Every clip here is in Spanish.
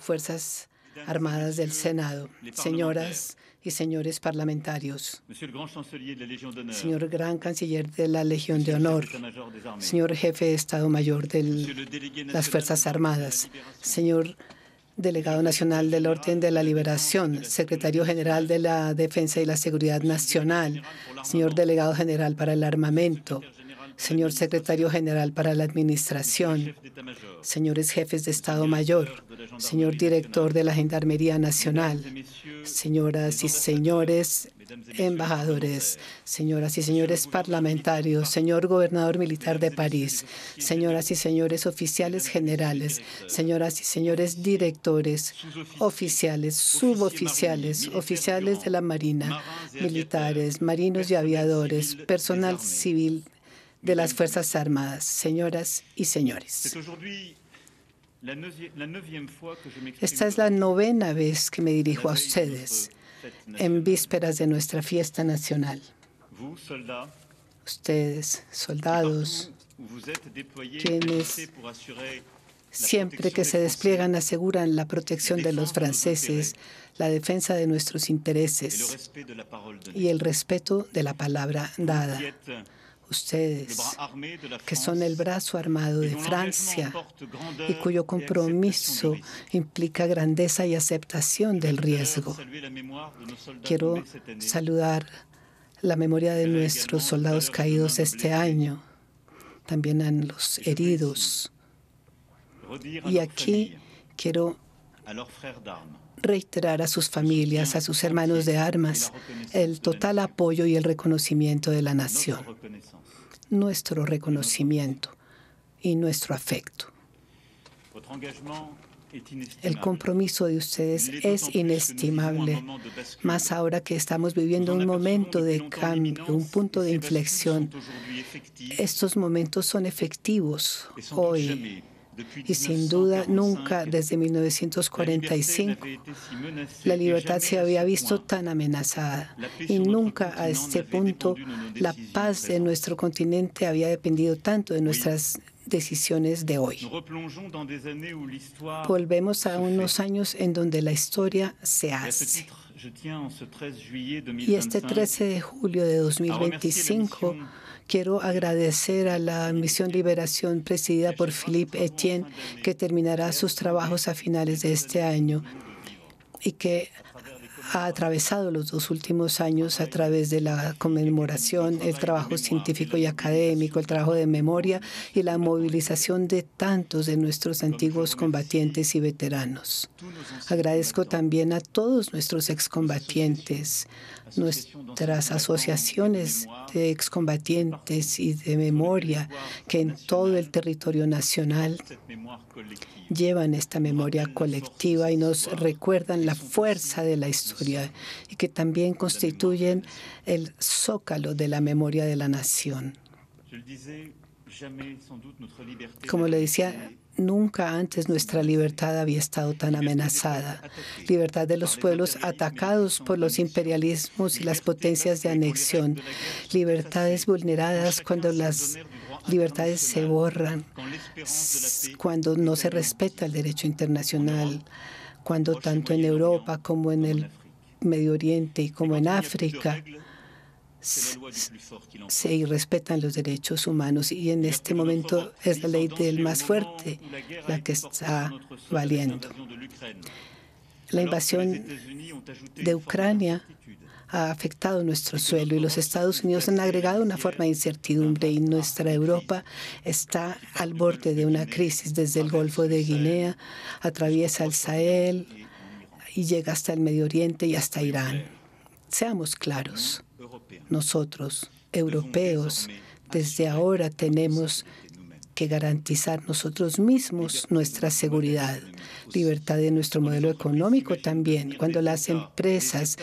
Fuerzas Armadas del Senado, señoras y señores parlamentarios, señor Gran Canciller de la Legión de Honor, señor Jefe de Estado Mayor de las Fuerzas Armadas, señor Delegado Nacional del Orden de la Liberación, Secretario General de la Defensa y la Seguridad Nacional, señor Delegado General para el Armamento, señor Secretario General para la Administración, señores Jefes de Estado Mayor, señor Director de la Gendarmería Nacional, señoras y señores embajadores, señoras y señores parlamentarios, señor Gobernador Militar de París, señoras y señores oficiales generales, señoras y señores directores, oficiales, suboficiales, oficiales de la Marina, militares, marinos y aviadores, personal civil de las Fuerzas Armadas, señoras y señores. Esta es la 9ª vez que me dirijo a ustedes en vísperas de nuestra fiesta nacional. Ustedes, soldados, quienes siempre que se despliegan aseguran la protección de los franceses, la defensa de nuestros intereses y el respeto de la palabra dada. Ustedes, que son el brazo armado de Francia y cuyo compromiso implica grandeza y aceptación del riesgo. Quiero saludar la memoria de nuestros soldados caídos este año, también a los heridos. Y aquí quiero reiterar a sus familias, a sus hermanos de armas, el total apoyo y el reconocimiento de la nación. Nuestro reconocimiento y nuestro afecto. El compromiso de ustedes es inestimable, más ahora que estamos viviendo un momento de cambio, un punto de inflexión. Estos momentos son efectivos hoy. Y sin duda, nunca desde 1945 la libertad se había visto tan amenazada. Y nunca a este punto la paz de nuestro continente había dependido tanto de nuestras decisiones de hoy. Volvemos a unos años en donde la historia se hace. Y este 13 de julio de 2025 quiero agradecer a la Misión Liberación presidida por Philippe Etienne, que terminará sus trabajos a finales de este año y que ha atravesado los 2 últimos años a través de la conmemoración, el trabajo científico y académico, el trabajo de memoria y la movilización de tantos de nuestros antiguos combatientes y veteranos. Agradezco también a todos nuestros excombatientes, nuestras asociaciones de excombatientes y de memoria que en todo el territorio nacional llevan esta memoria colectiva y nos recuerdan la fuerza de la historia y que también constituyen el zócalo de la memoria de la nación. Como le decía, nunca antes nuestra libertad había estado tan amenazada. Libertad de los pueblos atacados por los imperialismos y las potencias de anexión. Libertades vulneradas cuando las libertades se borran, cuando no se respeta el derecho internacional, cuando tanto en Europa como en el Medio Oriente y como en África se irrespetan los derechos humanos, y en este momento es la ley del más fuerte la que está valiendo. La invasión de Ucrania ha afectado nuestro suelo y los Estados Unidos han agregado una forma de incertidumbre, y nuestra Europa está al borde de una crisis desde el Golfo de Guinea, atraviesa el Sahel y llega hasta el Medio Oriente y hasta Irán. Seamos claros. Nosotros, europeos, desde ahora tenemos que garantizar nosotros mismos nuestra seguridad, libertad de nuestro modelo económico también. Cuando las empresas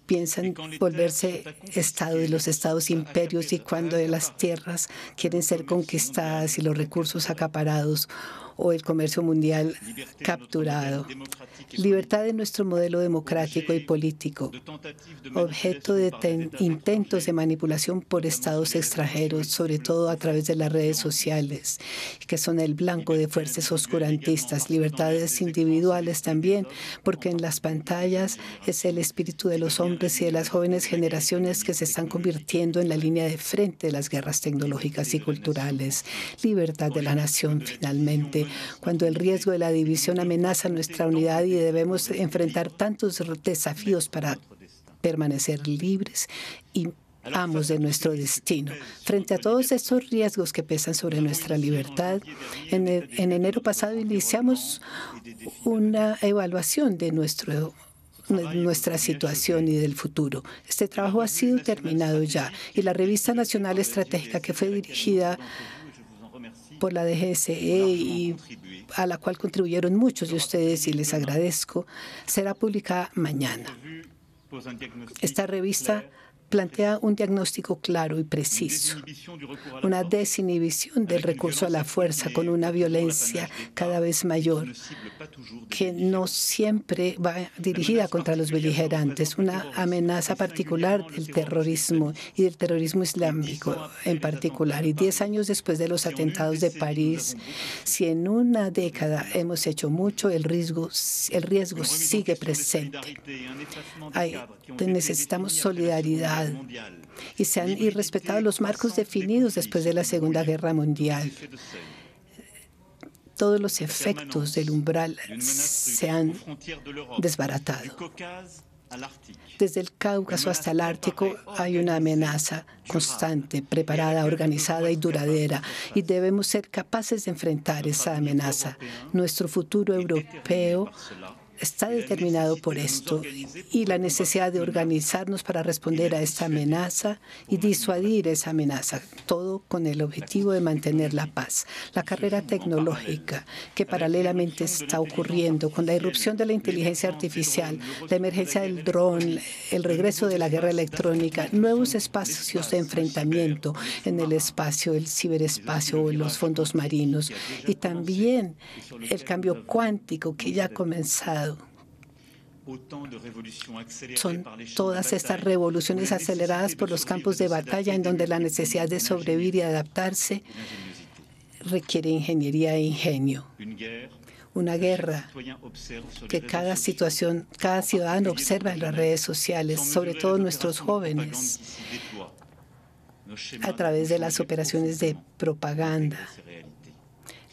piensan volverse estado de los estados imperios y cuando las tierras quieren ser conquistadas y los recursos acaparados, o el comercio mundial capturado. Libertad de nuestro modelo democrático y político, objeto de intentos de manipulación por estados extranjeros, sobre todo a través de las redes sociales, que son el blanco de fuerzas oscurantistas. Libertades individuales también, porque en las pantallas es el espíritu de los hombres y de las jóvenes generaciones que se están convirtiendo en la línea de frente de las guerras tecnológicas y culturales. Libertad de la nación, finalmente, cuando el riesgo de la división amenaza nuestra unidad y debemos enfrentar tantos desafíos para permanecer libres y amos de nuestro destino. Frente a todos estos riesgos que pesan sobre nuestra libertad, en enero pasado iniciamos una evaluación de nuestra situación y del futuro. Este trabajo ha sido terminado ya y la Revista Nacional Estratégica, que fue dirigida por la DGSE y a la cual contribuyeron muchos de ustedes y les agradezco, será publicada mañana. Esta revista plantea un diagnóstico claro y preciso, una desinhibición del recurso a la fuerza con una violencia cada vez mayor, que no siempre va dirigida contra los beligerantes, una amenaza particular del terrorismo y del terrorismo islámico en particular. Y 10 años después de los atentados de París, si en una década hemos hecho mucho, el riesgo sigue presente. Necesitamos solidaridad y se han irrespetado los marcos definidos después de la Segunda Guerra Mundial. Todos los efectos del umbral se han desbaratado. Desde el Cáucaso hasta el Ártico hay una amenaza constante, preparada, organizada y duradera, y debemos ser capaces de enfrentar esa amenaza. Nuestro futuro europeo está determinado por esto y la necesidad de organizarnos para responder a esta amenaza y disuadir esa amenaza, todo con el objetivo de mantener la paz. La carrera tecnológica que paralelamente está ocurriendo con la irrupción de la inteligencia artificial, la emergencia del dron, el regreso de la guerra electrónica, nuevos espacios de enfrentamiento en el espacio, el ciberespacio o en los fondos marinos, y también el cambio cuántico que ya ha comenzado. Son todas estas revoluciones aceleradas por los campos de batalla en donde la necesidad de sobrevivir y adaptarse requiere ingeniería e ingenio. Una guerra que cada ciudadano observa en las redes sociales, sobre todo nuestros jóvenes, a través de las operaciones de propaganda.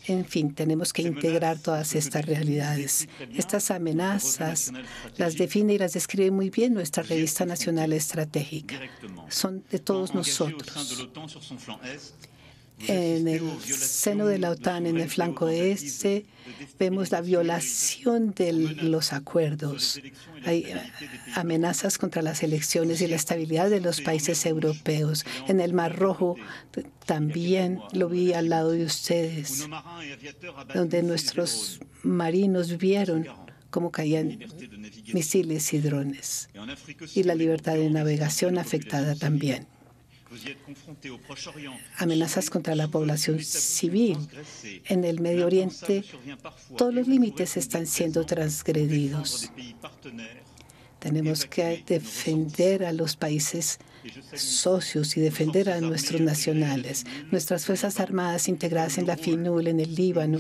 En fin, tenemos que integrar todas estas realidades. Estas amenazas las define y las describe muy bien nuestra Revista Nacional Estratégica. Son de todos nosotros. En el seno de la OTAN, en el flanco este, vemos la violación de los acuerdos. Hay amenazas contra las elecciones y la estabilidad de los países europeos. En el Mar Rojo también lo vi al lado de ustedes, donde nuestros marinos vieron cómo caían misiles y drones, y la libertad de navegación afectada también. Amenazas contra la población civil. En el Medio Oriente, todos los límites están siendo transgredidos. Tenemos que defender a los países socios y defender a nuestros nacionales. Nuestras Fuerzas Armadas integradas en la FINUL, en el Líbano,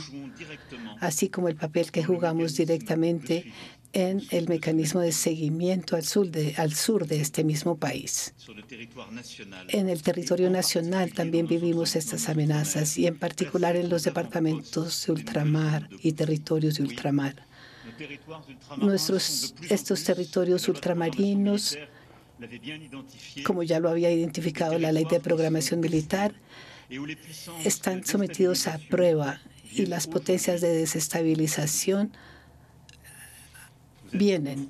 así como el papel que jugamos directamente en el mecanismo de seguimiento al sur de este mismo país. En el territorio nacional también vivimos estas amenazas, y en particular en los departamentos de ultramar y territorios de ultramar. Estos territorios ultramarinos, como ya lo había identificado la Ley de Programación Militar, están sometidos a prueba, y las potencias de desestabilización vienen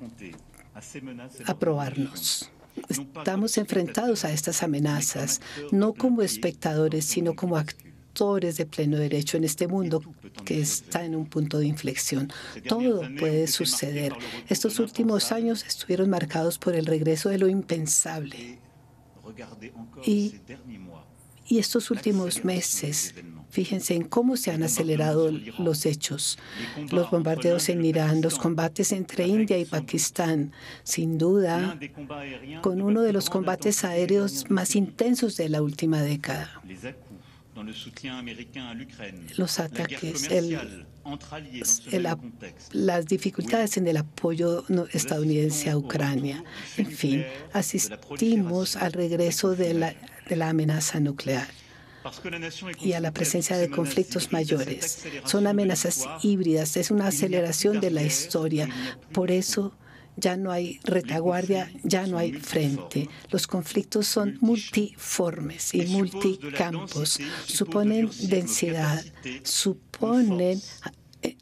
a probarnos. Estamos enfrentados a estas amenazas, no como espectadores, sino como actores de pleno derecho en este mundo que está en un punto de inflexión. Todo puede suceder. Estos últimos años estuvieron marcados por el regreso de lo impensable. Y estos últimos meses, fíjense en cómo se han acelerado los hechos. Los bombardeos en Irán, los combates entre India y Pakistán, sin duda, con uno de los combates aéreos más intensos de la última década. Los ataques, las dificultades en el apoyo estadounidense a Ucrania. En fin, asistimos al regreso de la amenaza nuclear y a la presencia de conflictos mayores. Son amenazas híbridas, es una aceleración de la historia. Por eso ya no hay retaguardia, ya no hay frente. Los conflictos son multiformes y multicampos. Suponen densidad, suponen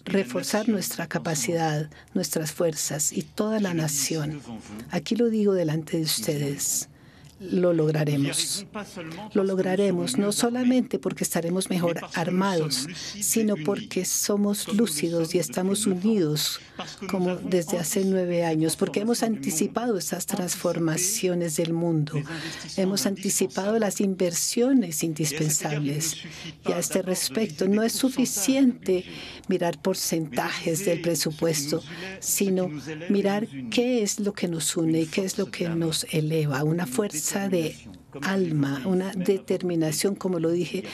reforzar nuestra capacidad, nuestras fuerzas y toda la nación. Aquí lo digo delante de ustedes. Lo lograremos. Lo lograremos no solamente porque estaremos mejor armados, sino porque somos lúcidos y estamos unidos como desde hace 9 años, porque hemos anticipado estas transformaciones del mundo. Hemos anticipado las inversiones indispensables. Y a este respecto, no es suficiente mirar porcentajes del presupuesto, sino mirar qué es lo que nos une y qué es lo que nos eleva. Una fuerza de alma, una determinación, como lo dije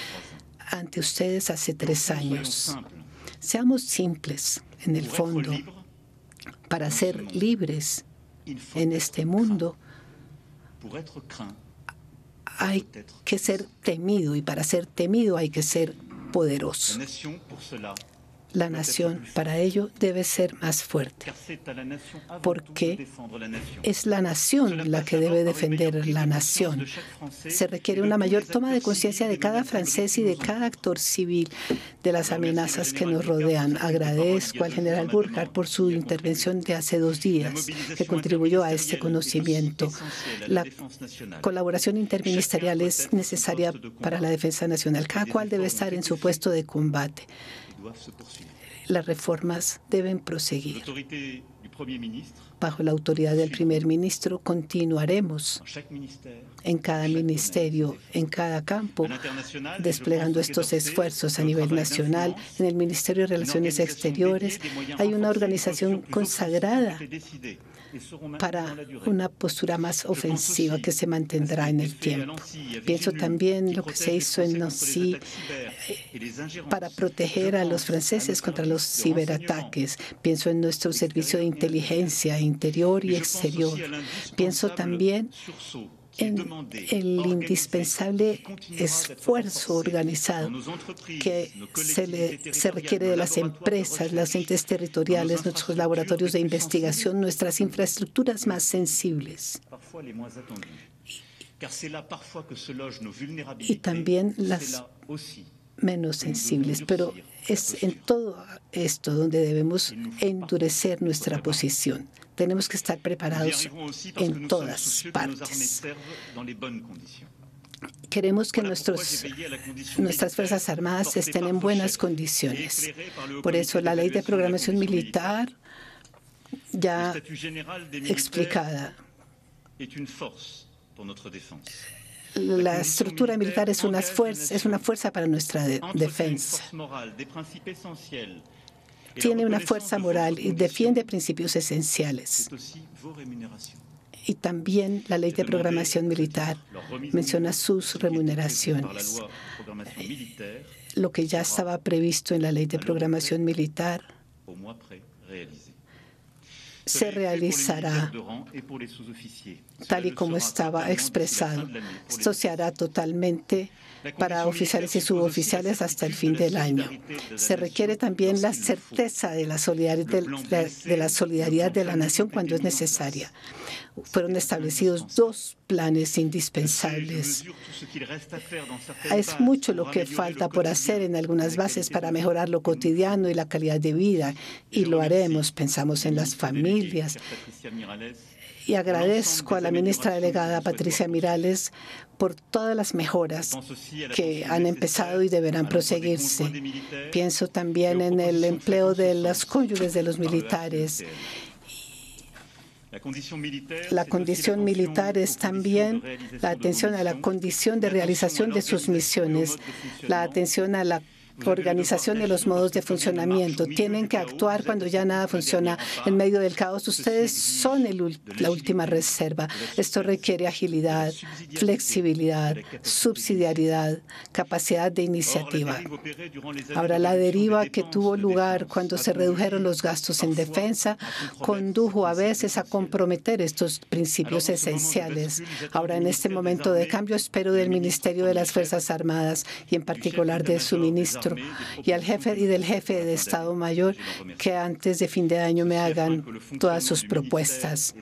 ante ustedes hace 3 años. Seamos simples en el fondo. Para ser libres en este mundo hay que ser temido, y para ser temido hay que ser poderoso. La nación, para ello, debe ser más fuerte, porque es la nación la que debe defender la nación. Se requiere una mayor toma de conciencia de cada francés y de cada actor civil de las amenazas que nos rodean. Agradezco al general Burkhardt por su intervención de hace 2 días, que contribuyó a este conocimiento. La colaboración interministerial es necesaria para la defensa nacional. Cada cual debe estar en su puesto de combate. Las reformas deben proseguir. Bajo la autoridad del primer ministro, continuaremos en cada ministerio, en cada campo, desplegando estos esfuerzos a nivel nacional. En el Ministerio de Relaciones Exteriores hay una organización consagrada para una postura más ofensiva que se mantendrá en el tiempo. Pienso también en lo que se hizo en Nancy para proteger a los franceses contra los ciberataques. Pienso en nuestro servicio de inteligencia interior y exterior. Pienso también en el indispensable esfuerzo organizado que se requiere de las empresas, los entes territoriales, nuestros laboratorios de investigación, nuestras infraestructuras más sensibles. Y también las menos sensibles, pero es en todo esto donde debemos endurecer nuestra posición. Tenemos que estar preparados en todas partes. Queremos que nuestras Fuerzas Armadas estén en buenas condiciones. Por eso la Ley de Programación Militar, ya explicada, la estructura militar es una fuerza para nuestra defensa. Tiene una fuerza moral y defiende principios esenciales. Y también la Ley de Programación Militar menciona sus remuneraciones. Lo que ya estaba previsto en la Ley de Programación Militar se realizará tal y como estaba expresado. Esto se hará totalmente para oficiales y suboficiales hasta el fin del año. Se requiere también la certeza de la solidaridad de la nación cuando es necesaria. Fueron establecidos 2 planes indispensables. Es mucho lo que falta por hacer en algunas bases para mejorar lo cotidiano y la calidad de vida, y lo haremos. Pensamos en las familias. Y agradezco a la ministra delegada Patricia Mirales por todas las mejoras que han empezado y deberán proseguirse. Pienso también en el empleo de los cónyuges de los militares La condición militar es también la atención a la condición de realización de sus misiones, la atención a la organización y los modos de funcionamiento. Tienen que actuar cuando ya nada funciona en medio del caos. Ustedes son la última reserva. Esto requiere agilidad, flexibilidad, subsidiariedad, capacidad de iniciativa. Ahora, la deriva que tuvo lugar cuando se redujeron los gastos en defensa condujo a veces a comprometer estos principios esenciales. Ahora, en este momento de cambio, espero del Ministerio de las Fuerzas Armadas y en particular de su ministro y del jefe de Estado Mayor que antes de fin de año me hagan todas sus propuestas.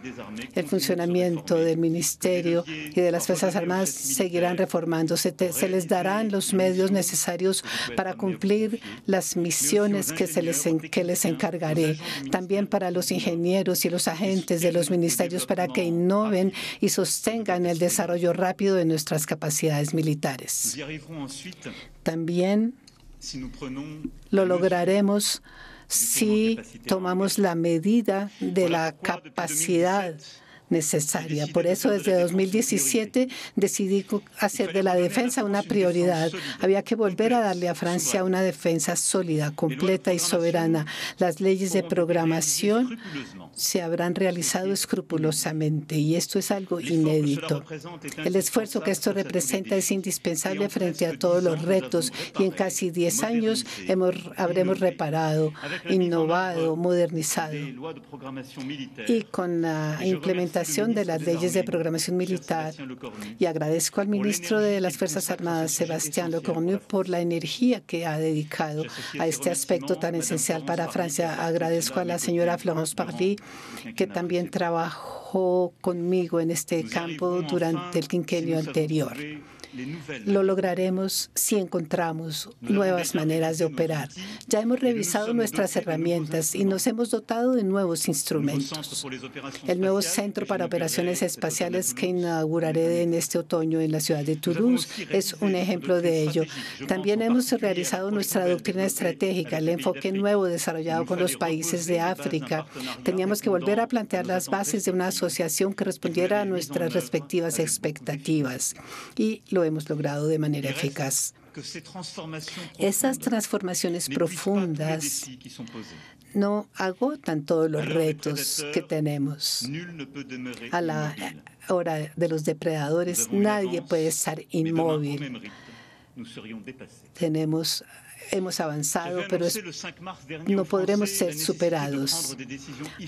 El funcionamiento del Ministerio y de las Fuerzas Armadas seguirán reformándose. Se les darán los medios necesarios para cumplir las misiones que les encargaré. También para los ingenieros y los agentes de los ministerios para que innoven y sostengan el desarrollo rápido de nuestras capacidades militares. También lo lograremos si tomamos la medida de la capacidad necesaria. Por eso, desde 2017 decidí hacer de la defensa una prioridad. Había que volver a darle a Francia una defensa sólida, completa y soberana. Las leyes de programación se habrán realizado escrupulosamente y esto es algo inédito. El esfuerzo que esto representa es indispensable frente a todos los retos y en casi 10 años habremos reparado, innovado, modernizado y con la implementación de las leyes de programación militar. Y agradezco al ministro de las Fuerzas Armadas, Sébastien Lecornu, por la energía que ha dedicado a este aspecto tan esencial para Francia. Agradezco a la señora Florence Parly, que también trabajó conmigo en este campo durante el quinquenio anterior. Lo lograremos si encontramos nuevas maneras de operar. Ya hemos revisado nuestras herramientas y nos hemos dotado de nuevos instrumentos. El nuevo Centro para Operaciones Espaciales que inauguraré en este otoño en la ciudad de Toulouse es un ejemplo de ello. También hemos realizado nuestra doctrina estratégica, el enfoque nuevo desarrollado con los países de África. Teníamos que volver a plantear las bases de una asociación que respondiera a nuestras respectivas expectativas y lo hemos logrado de manera eficaz. Esas transformaciones profundas no agotan todos los retos que tenemos. A la hora de los depredadores, nadie puede estar inmóvil. Hemos avanzado, pero no podremos ser superados.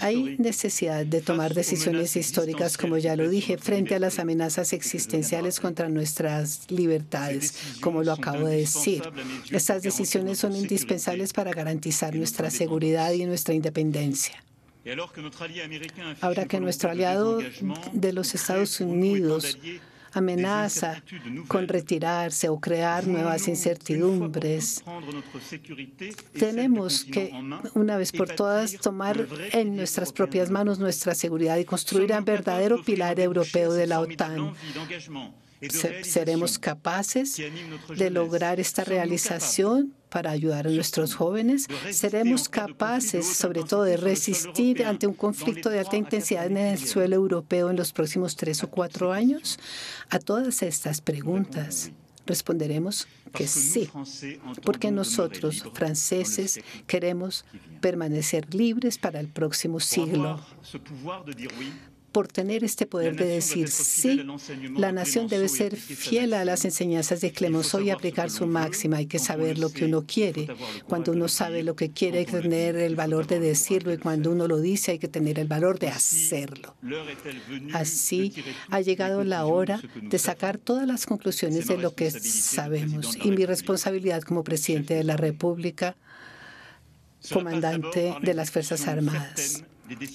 Hay necesidad de tomar decisiones históricas, como ya lo dije, frente a las amenazas existenciales contra nuestras libertades, como lo acabo de decir. Estas decisiones son indispensables para garantizar nuestra seguridad y nuestra independencia. Ahora que nuestro aliado de los Estados Unidos amenaza con retirarse o crear nuevas incertidumbres, tenemos que, una vez por todas, tomar en nuestras propias manos nuestra seguridad y construir un verdadero pilar europeo de la OTAN. ¿Seremos capaces de lograr esta realización para ayudar a nuestros jóvenes? ¿Seremos capaces, sobre todo, de resistir ante un conflicto de alta intensidad en el suelo europeo en los próximos 3 o 4 años? A todas estas preguntas responderemos que sí, porque nosotros, franceses, queremos permanecer libres para el próximo siglo. Por tener este poder de decir sí, la nación debe ser fiel a las enseñanzas de Clemenceau y aplicar su máxima. Hay que saber lo que uno quiere. Cuando uno sabe lo que quiere, hay que tener el valor de decirlo, y cuando uno lo dice, hay que tener el valor de hacerlo. Así ha llegado la hora de sacar todas las conclusiones de lo que sabemos. Y mi responsabilidad como presidente de la República, comandante de las Fuerzas Armadas.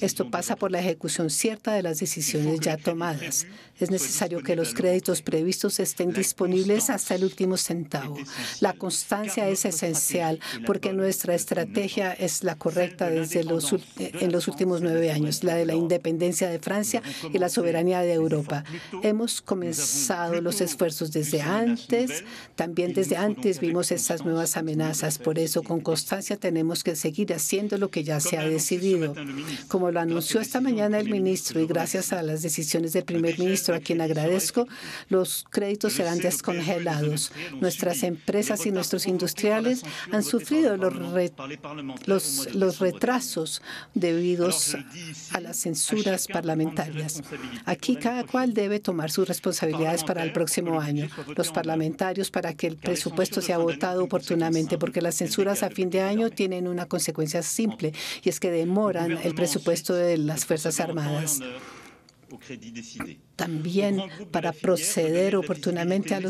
Esto pasa por la ejecución cierta de las decisiones ya tomadas. Es necesario que los créditos previstos estén disponibles hasta el último centavo. La constancia es esencial porque nuestra estrategia es la correcta en los últimos 9 años, la de la independencia de Francia y la soberanía de Europa. Hemos comenzado los esfuerzos desde antes. También desde antes vimos estas nuevas amenazas. Por eso, con constancia, tenemos que seguir haciendo lo que ya se ha decidido. Como lo anunció esta mañana el ministro, y gracias a las decisiones del primer ministro, a quien agradezco, los créditos serán descongelados. Nuestras empresas y nuestros industriales han sufrido los retrasos debidos a las censuras parlamentarias. Aquí cada cual debe tomar sus responsabilidades para el próximo año. Los parlamentarios para que el presupuesto sea votado oportunamente, porque las censuras a fin de año tienen una consecuencia simple, y es que demoran el presupuesto de las Fuerzas Armadas. También para proceder oportunamente a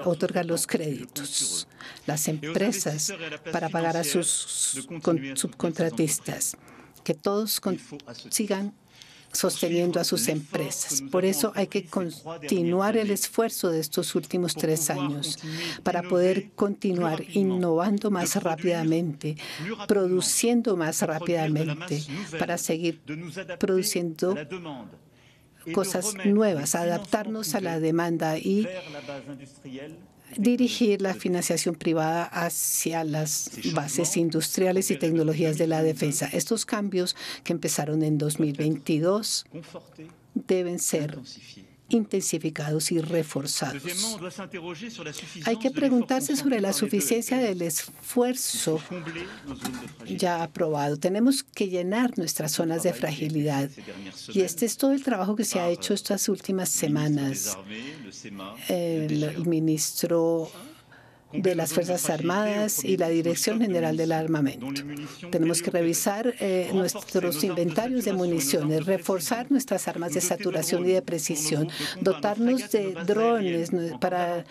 otorgar los créditos. Las empresas para pagar a sus subcontratistas. Que todos sigan sosteniendo a sus empresas. Por eso hay que continuar el esfuerzo de estos últimos 3 años para poder continuar innovando más rápidamente, produciendo más rápidamente, para seguir produciendo cosas nuevas, adaptarnos a la demanda y dirigir la financiación privada hacia las bases industriales y tecnologías de la defensa. Estos cambios que empezaron en 2022 deben ser intensificados y reforzados. Hay que preguntarse sobre la suficiencia del esfuerzo ya aprobado. Tenemos que llenar nuestras zonas de fragilidad. Y este es todo el trabajo que se ha hecho estas últimas semanas. El ministro de las Fuerzas Armadas y la Dirección General del Armamento. Tenemos que revisar nuestros inventarios de municiones, reforzar nuestras armas de saturación y de precisión, dotarnos de drones para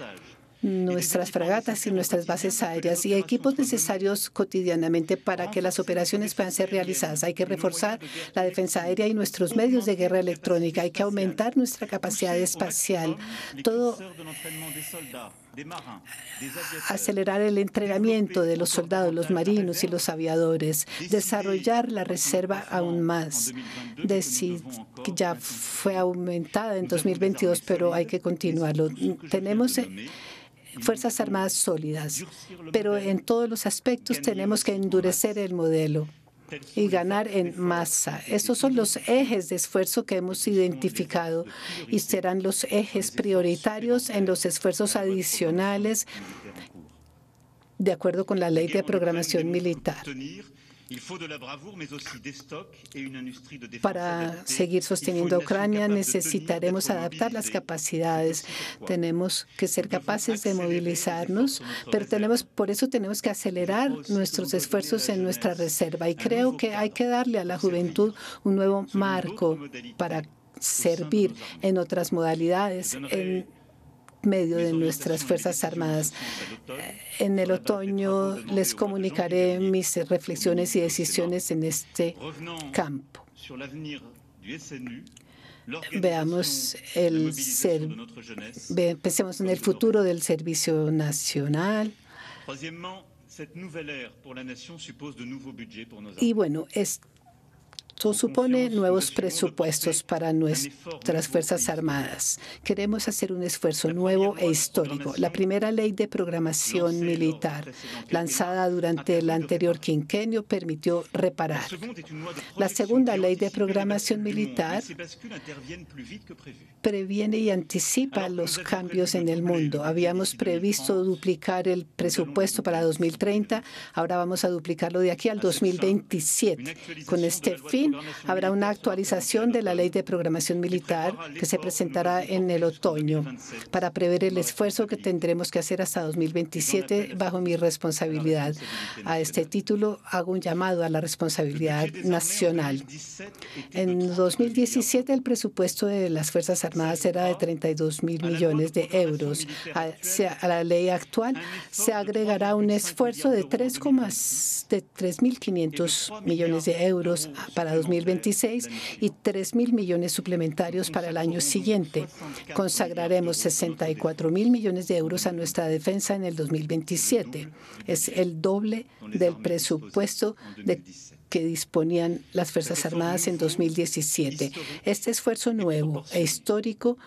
nuestras fragatas y nuestras bases aéreas y equipos necesarios cotidianamente para que las operaciones puedan ser realizadas. Hay que reforzar la defensa aérea y nuestros medios de guerra electrónica. Hay que aumentar nuestra capacidad espacial. Todo acelerar el entrenamiento de los soldados, los marinos y los aviadores, desarrollar la reserva aún más. Que ya fue aumentada en 2022, pero hay que continuarlo. Tenemos Fuerzas Armadas sólidas, pero en todos los aspectos tenemos que endurecer el modelo y ganar en masa. Estos son los ejes de esfuerzo que hemos identificado y serán los ejes prioritarios en los esfuerzos adicionales de acuerdo con la Ley de Programación Militar. Para seguir sosteniendo a Ucrania necesitaremos adaptar las capacidades. Tenemos que ser capaces de movilizarnos, pero por eso tenemos que acelerar nuestros esfuerzos en nuestra reserva. Y creo que hay que darle a la juventud un nuevo marco para servir en otras modalidades en medio de nuestras Fuerzas Armadas. En el otoño les comunicaré mis reflexiones y decisiones en este campo. Pensemos en el futuro del Servicio Nacional. Y bueno, esto supone nuevos presupuestos para nuestras Fuerzas Armadas. Queremos hacer un esfuerzo nuevo e histórico. La primera ley de programación militar, lanzada durante el anterior quinquenio, permitió reparar. La segunda ley de programación militar previene y anticipa los cambios en el mundo. Habíamos previsto duplicar el presupuesto para 2030. Ahora vamos a duplicarlo de aquí al 2027. Con este fin, habrá una actualización de la Ley de Programación Militar que se presentará en el otoño para prever el esfuerzo que tendremos que hacer hasta 2027 bajo mi responsabilidad. A este título hago un llamado a la responsabilidad nacional. En 2017 el presupuesto de las Fuerzas Armadas era de 32.000 millones de euros. A la ley actual se agregará un esfuerzo de 3.500 millones de euros para 2026 y 3.000 millones suplementarios para el año siguiente. Consagraremos 64.000 millones de euros a nuestra defensa en el 2027. Es el doble del presupuesto que disponían las Fuerzas Armadas en 2017. Este esfuerzo nuevo e histórico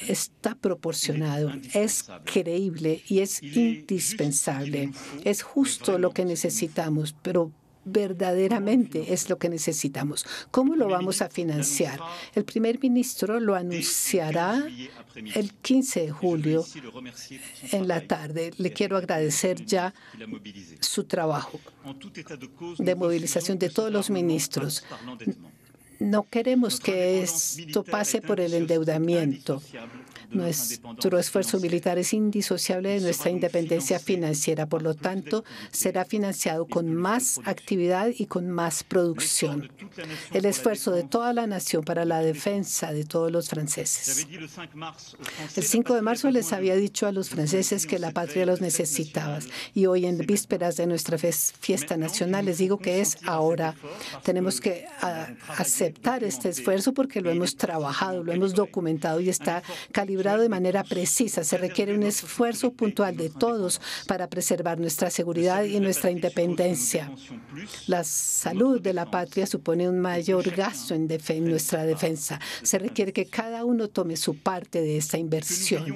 está proporcionado, es creíble y es indispensable. Es justo lo que necesitamos, pero verdaderamente es lo que necesitamos. ¿Cómo lo vamos a financiar? El primer ministro lo anunciará el 15 de julio en la tarde. Le quiero agradecer ya su trabajo de movilización de todos los ministros. No queremos que esto pase por el endeudamiento. Nuestro esfuerzo militar es indisociable de nuestra independencia financiera. Por lo tanto, será financiado con más actividad y con más producción. El esfuerzo de toda la nación para la defensa de todos los franceses. El 5 de marzo les había dicho a los franceses que la patria los necesitaba. Y hoy, en vísperas de nuestra fiesta nacional, les digo que es ahora. Tenemos que aceptar este esfuerzo porque lo hemos trabajado, lo hemos documentado y está calibrado de manera precisa. Se requiere un esfuerzo puntual de todos para preservar nuestra seguridad y nuestra independencia. La salud de la patria supone un mayor gasto en nuestra defensa. Se requiere que cada uno tome su parte de esta inversión,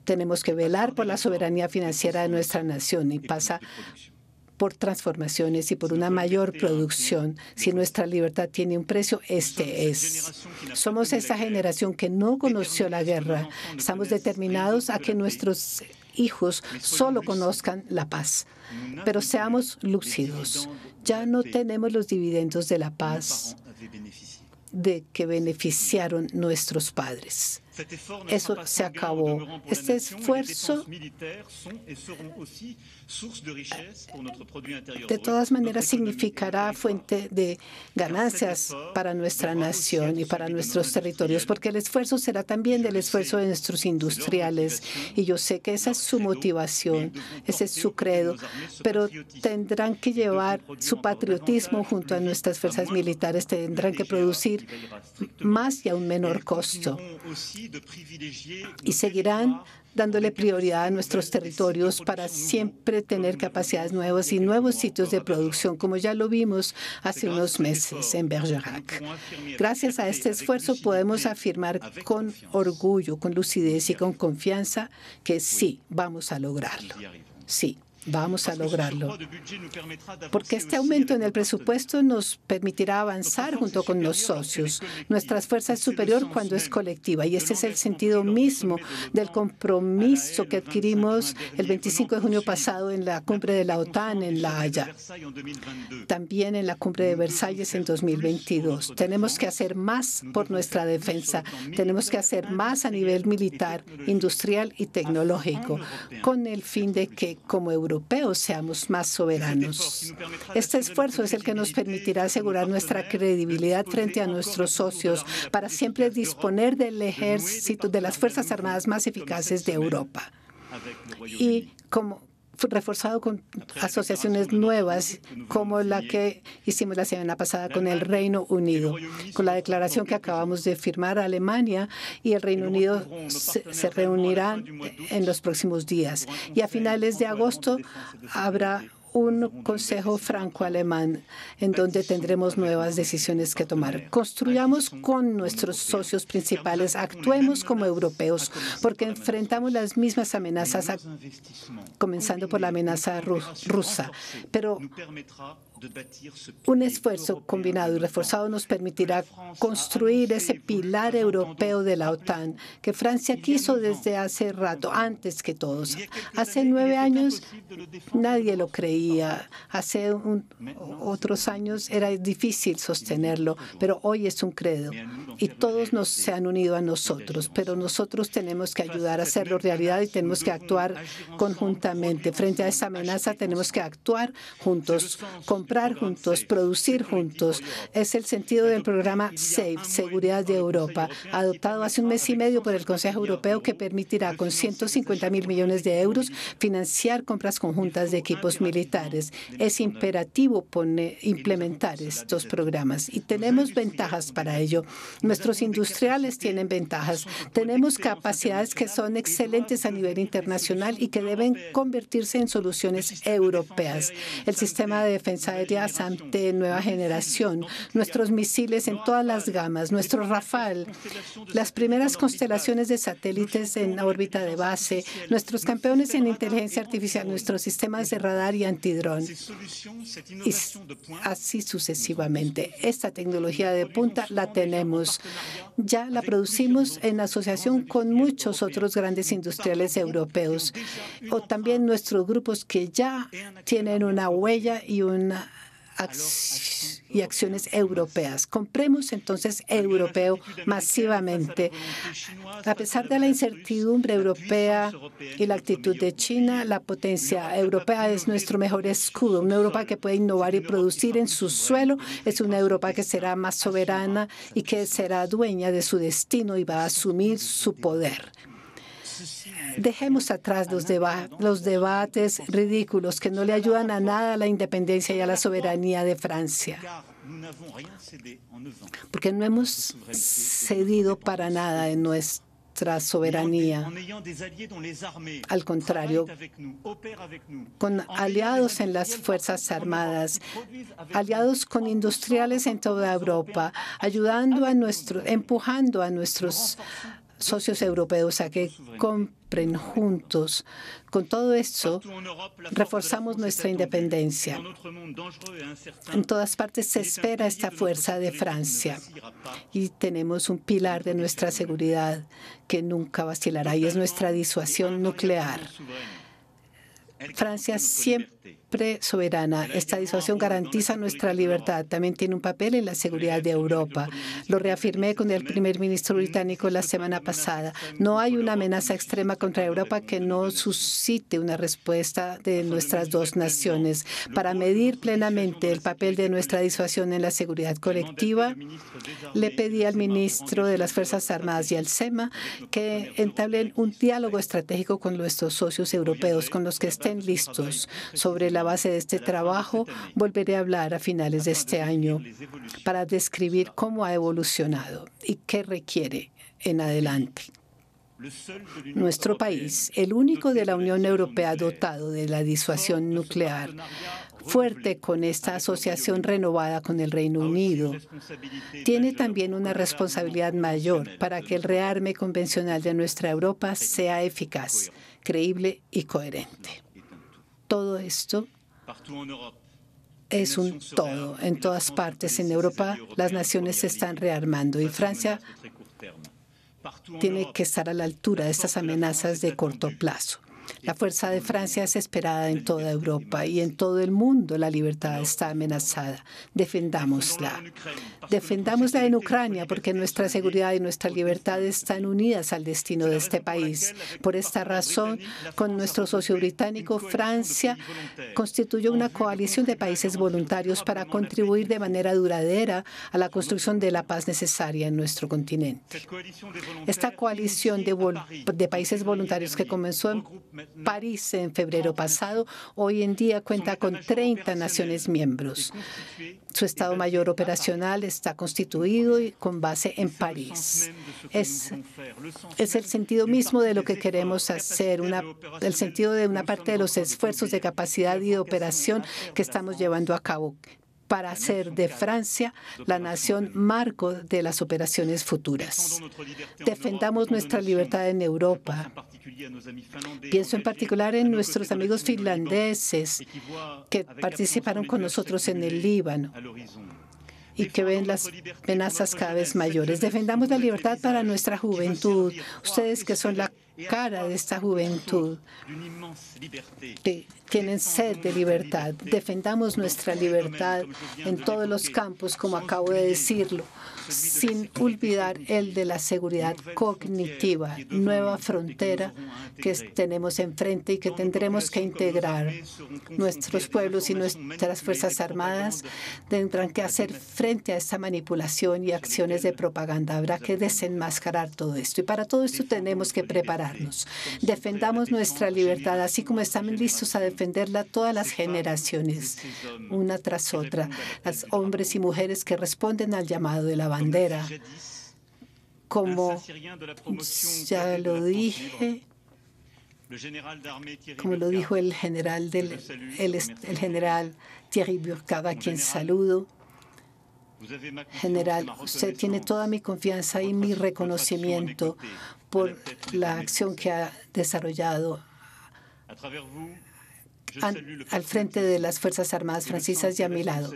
Tenemos que velar por la soberanía financiera de nuestra nación y pasa por transformaciones y por una mayor producción. Si nuestra libertad tiene un precio, este es. Somos esta generación que no conoció la guerra. Estamos determinados a que nuestros hijos solo conozcan la paz. Pero seamos lúcidos. Ya no tenemos los dividendos de la paz de que beneficiaron nuestros padres. Eso se acabó. Este esfuerzo, de todas maneras, significará fuente de ganancias para nuestra nación y para nuestros territorios, porque el esfuerzo será también del esfuerzo de nuestros industriales. Y yo sé que esa es su motivación, ese es su credo, pero tendrán que llevar su patriotismo junto a nuestras fuerzas militares, tendrán que producir más y a un menor costo. Y seguirán dándole prioridad a nuestros territorios para siempre tener capacidades nuevas y nuevos sitios de producción, como ya lo vimos hace unos meses en Bergerac. Gracias a este esfuerzo podemos afirmar con orgullo, con lucidez y con confianza que sí, vamos a lograrlo. Sí. Vamos a lograrlo, porque este aumento en el presupuesto nos permitirá avanzar junto con los socios. Nuestra fuerza es superior cuando es colectiva, y este es el sentido mismo del compromiso que adquirimos el 25 de junio pasado en la cumbre de la OTAN en La Haya, también en la cumbre de Versalles en 2022. Tenemos que hacer más por nuestra defensa, tenemos que hacer más a nivel militar, industrial y tecnológico, con el fin de que, como europeos, seamos más soberanos. Este esfuerzo es el que nos permitirá asegurar nuestra credibilidad frente a nuestros socios para siempre disponer del ejército, de las Fuerzas Armadas más eficaces de Europa. Y como reforzado con asociaciones nuevas como la que hicimos la semana pasada con el Reino Unido, con la declaración que acabamos de firmar. Alemania y el Reino Unido se reunirán en los próximos días, y a finales de agosto habrá un consejo franco-alemán en donde tendremos nuevas decisiones que tomar. Construyamos con nuestros socios principales, actuemos como europeos, porque enfrentamos las mismas amenazas, comenzando por la amenaza rusa. Pero un esfuerzo combinado y reforzado nos permitirá construir ese pilar europeo de la OTAN que Francia quiso desde hace rato, antes que todos. Hace 9 años nadie lo creía. Hace otros años era difícil sostenerlo, pero hoy es un credo y todos se han unido a nosotros. Pero nosotros tenemos que ayudar a hacerlo realidad y tenemos que actuar conjuntamente. Frente a esa amenaza tenemos que actuar juntos, comprar juntos, producir juntos. Es el sentido del programa SAFE, Seguridad de Europa, adoptado hace un mes y medio por el Consejo Europeo, que permitirá con 150.000 millones de euros financiar compras conjuntas de equipos militares. militares. Es imperativo implementar estos programas y tenemos ventajas para ello. Nuestros industriales tienen ventajas. Tenemos capacidades que son excelentes a nivel internacional y que deben convertirse en soluciones europeas. El sistema de defensa aérea SAM de nueva generación, nuestros misiles en todas las gamas, nuestro Rafale, las primeras constelaciones de satélites en órbita de base, nuestros campeones en inteligencia artificial, nuestros sistemas de radar y antidrón, y así sucesivamente. Esta tecnología de punta la tenemos. Ya la producimos en asociación con muchos otros grandes industriales europeos, o también nuestros grupos que ya tienen una huella y acciones europeas. Compremos entonces europeo masivamente. A pesar de la incertidumbre europea y la actitud de China, la potencia europea es nuestro mejor escudo. Una Europa que puede innovar y producir en su suelo es una Europa que será más soberana y que será dueña de su destino y va a asumir su poder. Dejemos atrás los debates ridículos que no le ayudan a nada a la independencia y a la soberanía de Francia, porque no hemos cedido para nada en nuestra soberanía. Al contrario, con aliados en las Fuerzas Armadas, aliados con industriales en toda Europa, empujando a nuestros socios europeos a que compren juntos. Con todo esto, reforzamos nuestra independencia. En todas partes se espera esta fuerza de Francia y tenemos un pilar de nuestra seguridad que nunca vacilará y es nuestra disuasión nuclear. Francia siempre soberana. Esta disuasión garantiza nuestra libertad. También tiene un papel en la seguridad de Europa. Lo reafirmé con el primer ministro británico la semana pasada. No hay una amenaza extrema contra Europa que no suscite una respuesta de nuestras dos naciones. Para medir plenamente el papel de nuestra disuasión en la seguridad colectiva, le pedí al ministro de las Fuerzas Armadas y al SEMA que entablen un diálogo estratégico con nuestros socios europeos, con los que estén listos. Sobre la base de este trabajo, volveré a hablar a finales de este año para describir cómo ha evolucionado y qué requiere en adelante. Nuestro país, el único de la Unión Europea dotado de la disuasión nuclear, fuerte con esta asociación renovada con el Reino Unido, tiene también una responsabilidad mayor para que el rearme convencional de nuestra Europa sea eficaz, creíble y coherente. Todo esto es un todo. En todas partes en Europa, las naciones se están rearmando y Francia tiene que estar a la altura de estas amenazas de corto plazo. La fuerza de Francia es esperada en toda Europa y en todo el mundo la libertad está amenazada. Defendámosla. Defendámosla en Ucrania porque nuestra seguridad y nuestra libertad están unidas al destino de este país. Por esta razón, con nuestro socio británico, Francia constituyó una coalición de países voluntarios para contribuir de manera duradera a la construcción de la paz necesaria en nuestro continente. Esta coalición de países voluntarios que comenzó en París en febrero pasado, hoy en día cuenta con 30 naciones miembros. Su Estado Mayor operacional está constituido y con base en París. Es el sentido mismo de lo que queremos hacer, el sentido de una parte de los esfuerzos de capacidad y de operación que estamos llevando a cabo para hacer de Francia la nación marco de las operaciones futuras. Defendamos nuestra libertad en Europa. Pienso en particular en nuestros amigos finlandeses que participaron con nosotros en el Líbano y que ven las amenazas cada vez mayores. Defendamos la libertad para nuestra juventud. Ustedes que son la cara de esta juventud, que tienen sed de libertad. Defendamos nuestra libertad en todos los campos, como acabo de decirlo, sin olvidar el de la seguridad cognitiva, nueva frontera que tenemos enfrente y que tendremos que integrar. Nuestros pueblos y nuestras Fuerzas Armadas tendrán que hacer frente a esta manipulación y acciones de propaganda. Habrá que desenmascarar todo esto. Y para todo esto tenemos que prepararnos. separarnos. Defendamos nuestra libertad, así como están listos a defenderla todas las generaciones, una tras otra, los hombres y mujeres que responden al llamado de la bandera. Como ya lo dije, como lo dijo el general Thierry Burkhard, a quien saludo. General, usted tiene toda mi confianza y mi reconocimiento por la acción que ha desarrollado al frente de las Fuerzas Armadas francesas y a mi lado.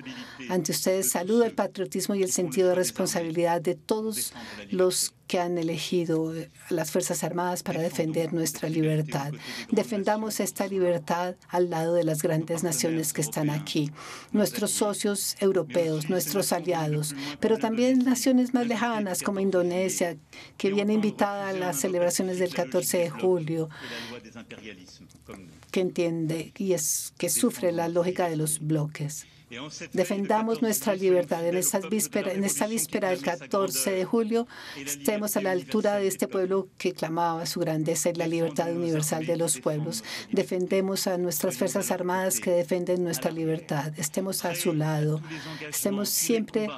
Ante ustedes saludo el patriotismo y el sentido de responsabilidad de todos los que han elegido las Fuerzas Armadas para defender nuestra libertad. Defendamos esta libertad al lado de las grandes naciones que están aquí, nuestros socios europeos, nuestros aliados, pero también naciones más lejanas como Indonesia, que viene invitada a las celebraciones del 14 de julio, que entiende y que sufre la lógica de los bloques. Defendamos nuestra libertad en esta víspera del 14 de julio. Estemos a la altura de este pueblo que clamaba su grandeza y la libertad universal de los pueblos. Defendemos a nuestras Fuerzas Armadas que defienden nuestra libertad. Estemos a su lado. Estemos siempre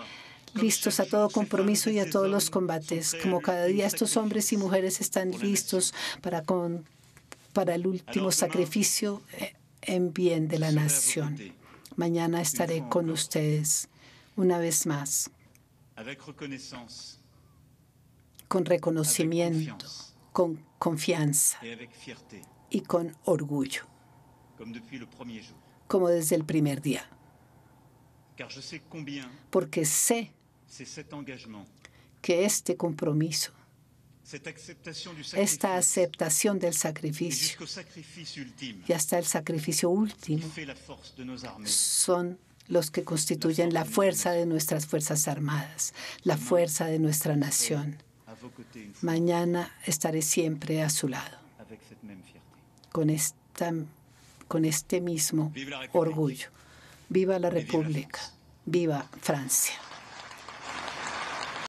listos a todo compromiso y a todos los combates. Como cada día estos hombres y mujeres están listos para el último sacrificio en bien de la nación. Mañana estaré con ustedes una vez más, con reconocimiento, con confianza y con orgullo, como desde el primer día. Porque sé que este compromiso, esta aceptación del sacrificio y hasta el sacrificio último son los que constituyen la fuerza de nuestras Fuerzas Armadas, la fuerza de nuestra nación. Mañana estaré siempre a su lado, con este mismo orgullo. ¡Viva la República! ¡Viva Francia!